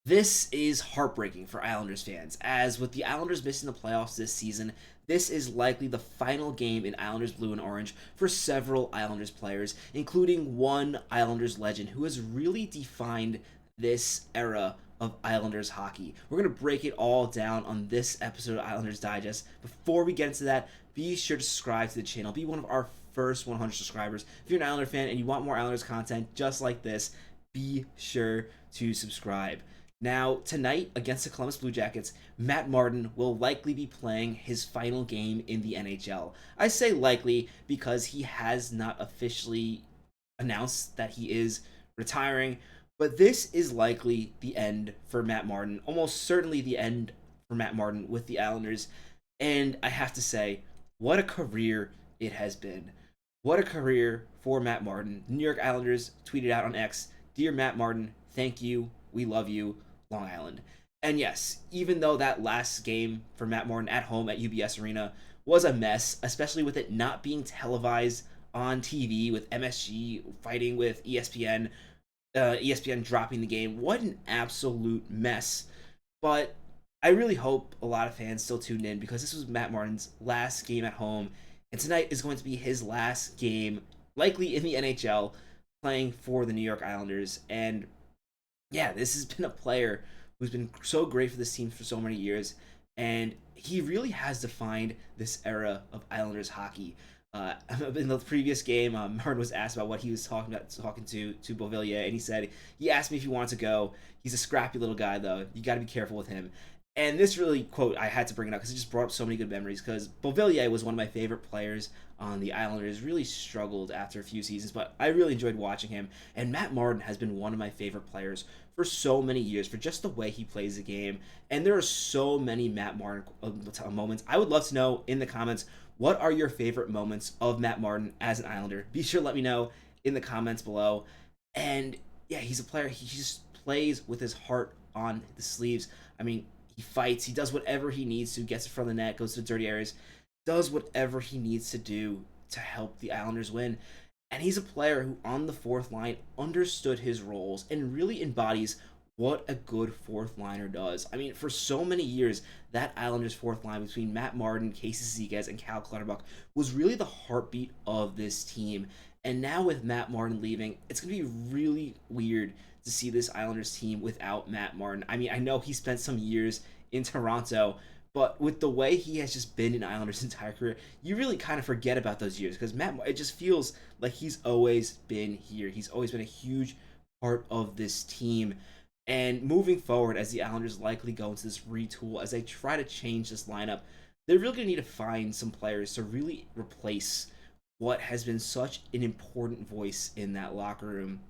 This is heartbreaking for Islanders fans, as with the Islanders missing the playoffs this season, this is likely the final game in Islanders blue and orange for several Islanders players, including one Islanders legend who has really defined this era of Islanders hockey. We're going to break it all down on this episode of Islanders Digest. Before we get into that, be sure to subscribe to the channel. Be one of our first 100 subscribers. If you're an Islander fan and you want more Islanders content just like this, be sure to subscribe. Now, tonight against the Columbus Blue Jackets, Matt Martin will likely be playing his final game in the NHL. I say likely because he has not officially announced that he is retiring, but this is likely the end for Matt Martin, almost certainly the end for Matt Martin with the Islanders. And I have to say, what a career it has been. What a career for Matt Martin. The New York Islanders tweeted out on X, "Dear Matt Martin, thank you, we love you, Long Island." And yes, even though that last game for Matt Martin at home at UBS Arena was a mess, especially with it not being televised on TV, with MSG fighting with ESPN, ESPN dropping the game. What an absolute mess. But I really hope a lot of fans still tuned in because this was Matt Martin's last game at home, and tonight is going to be his last game, likely in the NHL, playing for the New York Islanders. And yeah, this has been a player who's been so great for this team for so many years, and he really has defined this era of Islanders hockey. In the previous game, Martin was asked about what he was talking to Beauvillier, and he said he asked me if he wanted to go. He's a scrappy little guy, though. You got to be careful with him. And this really quote, I had to bring it up because it just brought up so many good memories. Because Beauvillier was one of my favorite players on the Islanders. Really struggled after a few seasons, but I really enjoyed watching him. And Matt Martin has been one of my favorite players for so many years for just the way he plays the game. And there are so many Matt Martin moments. I would love to know in the comments, what are your favorite moments of Matt Martin as an Islander? Be sure to let me know in the comments below. And yeah, he's a player. He just plays with his heart on the sleeves. I mean, he fights. He does whatever he needs to. Gets in front of the net. Goes to the dirty areas. Does whatever he needs to do to help the Islanders win. And he's a player who, on the fourth line, understood his roles and really embodies what a good fourth liner does. I mean, for so many years, that Islanders fourth line between Matt Martin, Casey Zigas, and Cal Clutterbuck was really the heartbeat of this team. And now with Matt Martin leaving, it's going to be really weird to see this Islanders team without Matt Martin. I mean, I know he spent some years in Toronto, but with the way he has just been in Islanders' entire career, you really kind of forget about those years because it just feels like he's always been here. He's always been a huge part of this team. And moving forward, as the Islanders likely go into this retool, as they try to change this lineup, they're really going to need to find some players to really replace what has been such an important voice in that locker room.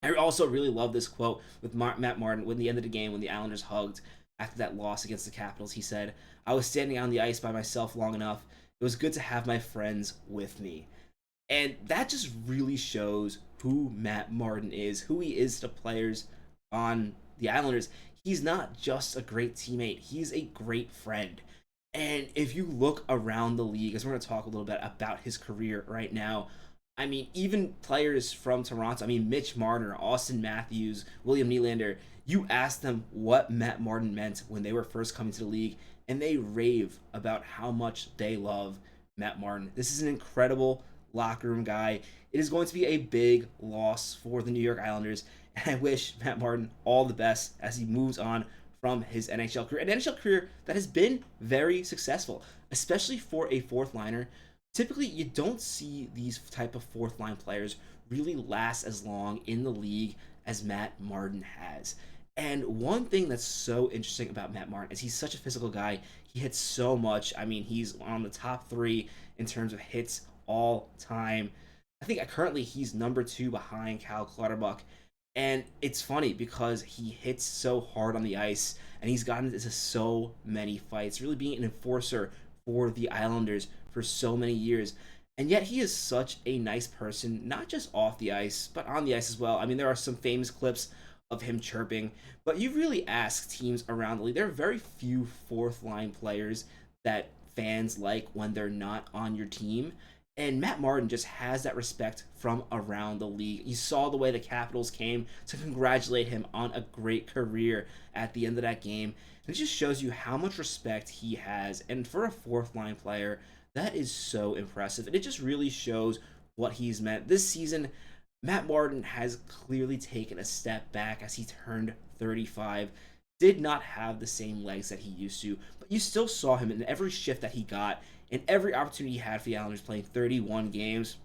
I also really love this quote with Matt Martin when the end of the game, when the Islanders hugged after that loss against the Capitals. He said, "I was standing on the ice by myself long enough. It was good to have my friends with me." And that just really shows who Matt Martin is, who he is to players on the Islanders. He's not just a great teammate, he's a great friend. And if you look around the league, as we're going to talk a little bit about his career right now, I mean, even players from Toronto, I mean, Mitch Marner, Austin Matthews, William Nylander, you ask them what Matt Martin meant when they were first coming to the league, and they rave about how much they love Matt Martin. This is an incredible locker room guy. It is going to be a big loss for the New York Islanders, and I wish Matt Martin all the best as he moves on from his NHL career. An NHL career that has been very successful, especially for a fourth liner. Typically, you don't see these type of fourth line players really last as long in the league as Matt Martin has. And one thing that's so interesting about Matt Martin is he's such a physical guy. He hits so much. I mean, he's on the top three in terms of hits all time. I think currently he's number two behind Cal Clutterbuck. And it's funny because he hits so hard on the ice and he's gotten into so many fights, really being an enforcer for the Islanders for so many years. And yet he is such a nice person, not just off the ice, but on the ice as well. I mean, there are some famous clips of him chirping, but you really ask teams around the league. There are very few fourth line players that fans like when they're not on your team. And Matt Martin just has that respect from around the league. You saw the way the Capitals came to congratulate him on a great career at the end of that game. It just shows you how much respect he has. And for a fourth line player, that is so impressive. And it just really shows what he's meant. This season, Matt Martin has clearly taken a step back as he turned 35. Did not have the same legs that he used to, but you still saw him in every shift that he got, in every opportunity he had for the Islanders, playing 31 games.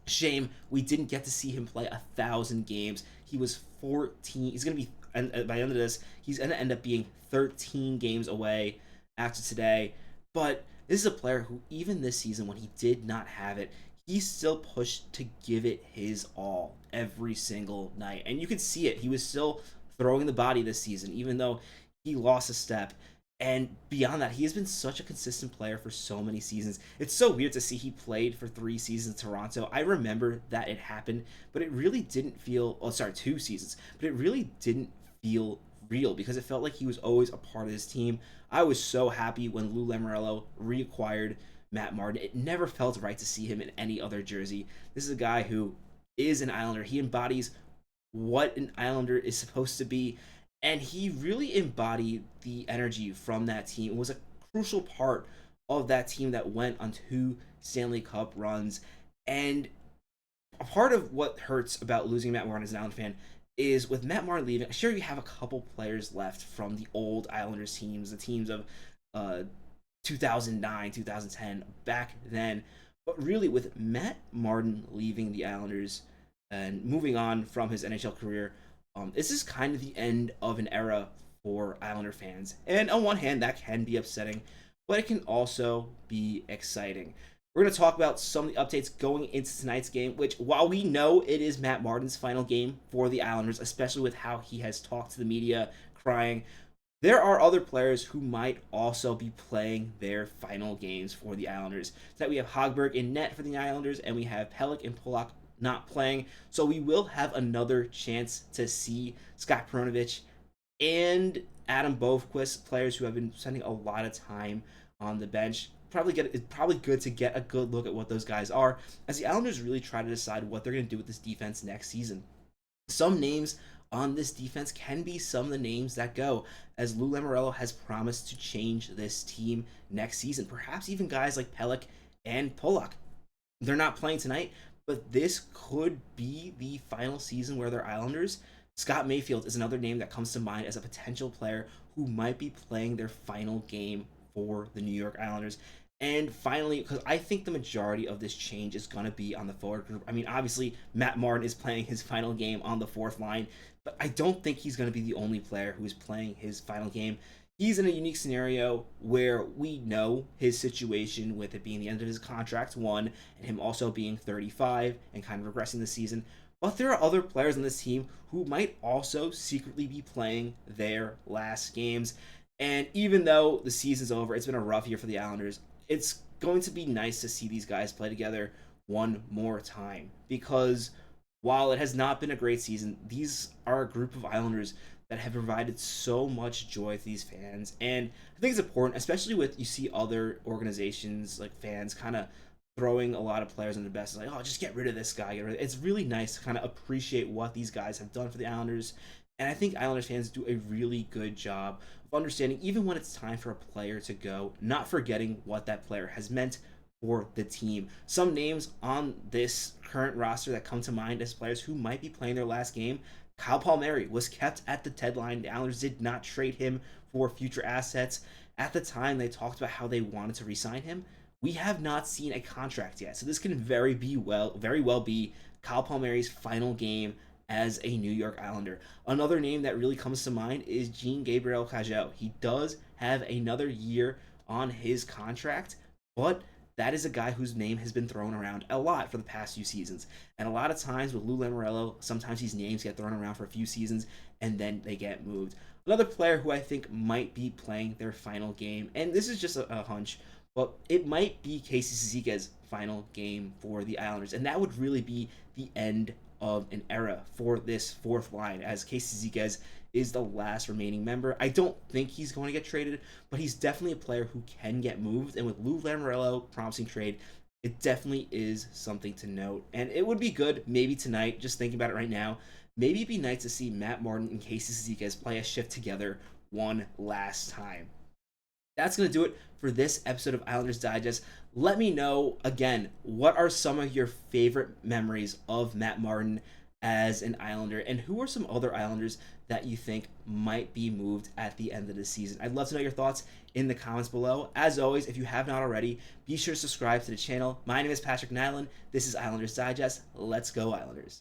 Shame we didn't get to see him play 1,000 games. He was 14. He's going to be, and by the end of this, he's going to end up being 13 games away after today. But this is a player who, even this season, when he did not have it, he still pushed to give it his all every single night. And you could see it. He was still throwing the body this season, even though he lost a step. And beyond that, he has been such a consistent player for so many seasons. It's so weird to see he played for 3 seasons in Toronto. I remember that it happened, but it really didn't feel, 2 seasons, but it really didn't feel real because it felt like he was always a part of his team. I was so happy when Lou Lamoriello reacquired Matt Martin. It never felt right to see him in any other jersey. This is a guy who is an Islander. He embodies what an Islander is supposed to be, and he really embodied the energy from that team. It was a crucial part of that team that went on 2 Stanley Cup runs. And a part of what hurts about losing Matt Martin as an Islander fan is with Matt Martin leaving, sure, you have a couple players left from the old Islanders teams, the teams of 2009, 2010, back then. But really, with Matt Martin leaving the Islanders and moving on from his NHL career, this is kind of the end of an era for Islander fans. And on one hand, that can be upsetting, but it can also be exciting. We're going to talk about some of the updates going into tonight's game, which, while we know it is Matt Martin's final game for the Islanders, especially with how he has talked to the media, crying, there are other players who might also be playing their final games for the Islanders. So we have Hogberg in net for the Islanders, and we have Pelech and Polak not playing. So we will have another chance to see Scott Perunovich and Adam Bovequist, players who have been spending a lot of time on the bench. It's probably good to get a good look at what those guys are, as the Islanders really try to decide what they're going to do with this defense next season. Some names on this defense can be some of the names that go, as Lou Lamoriello has promised to change this team next season. Perhaps even guys like Pelech and Polak. They're not playing tonight, but this could be the final season where they're Islanders. Scott Mayfield is another name that comes to mind as a potential player who might be playing their final game for the New York Islanders. And finally, because I think the majority of this change is going to be on the forward group. I mean, obviously, Matt Martin is playing his final game on the fourth line, but I don't think he's going to be the only player who is playing his final game. He's in a unique scenario where we know his situation with it being the end of his contract, one, and him also being 35 and kind of regressing this season. But there are other players on this team who might also secretly be playing their last games. And even though the season's over, it's been a rough year for the Islanders, it's going to be nice to see these guys play together one more time. Because while it has not been a great season, these are a group of Islanders that have provided so much joy to these fans. And I think it's important, especially with you see other organizations like fans kind of throwing a lot of players under the bus. It's like, oh, just get rid of this guy. It's really nice to kind of appreciate what these guys have done for the Islanders. And I think Islanders fans do a really good job of understanding, even when it's time for a player to go, not forgetting what that player has meant for the team. Some names on this current roster that come to mind as players who might be playing their last game: Kyle Palmieri was kept at the deadline. The Islanders did not trade him for future assets. At the time, they talked about how they wanted to re-sign him. We have not seen a contract yet, so this can very well be Kyle Palmieri's final game as a New York Islander. Another name that really comes to mind is Jean-Gabriel Pageau. He does have another year on his contract, but that is a guy whose name has been thrown around a lot for the past few seasons. And a lot of times with Lou Lamoriello, sometimes these names get thrown around for a few seasons and then they get moved. Another player who I think might be playing their final game, and this is just a hunch, but it might be Casey Cizica's final game for the Islanders. And that would really be the end of an era for this fourth line, as Casey Cizica is the last remaining member. I don't think he's going to get traded, but he's definitely a player who can get moved. And with Lou Lamoriello promising trade, It definitely is something to note. And it would be good, maybe tonight, just thinking about it right now, maybe it'd be nice to see Matt Martin and Casey Cizikas play a shift together one last time. That's going to do it for this episode of Islanders Digest. Let me know, again, what are some of your favorite memories of Matt Martin as an Islander, and who are some other Islanders that you think might be moved at the end of the season? I'd love to know your thoughts in the comments below. As always, if you have not already, be sure to subscribe to the channel. My name is Patrick Nilan. This is Islanders Digest. Let's go, Islanders.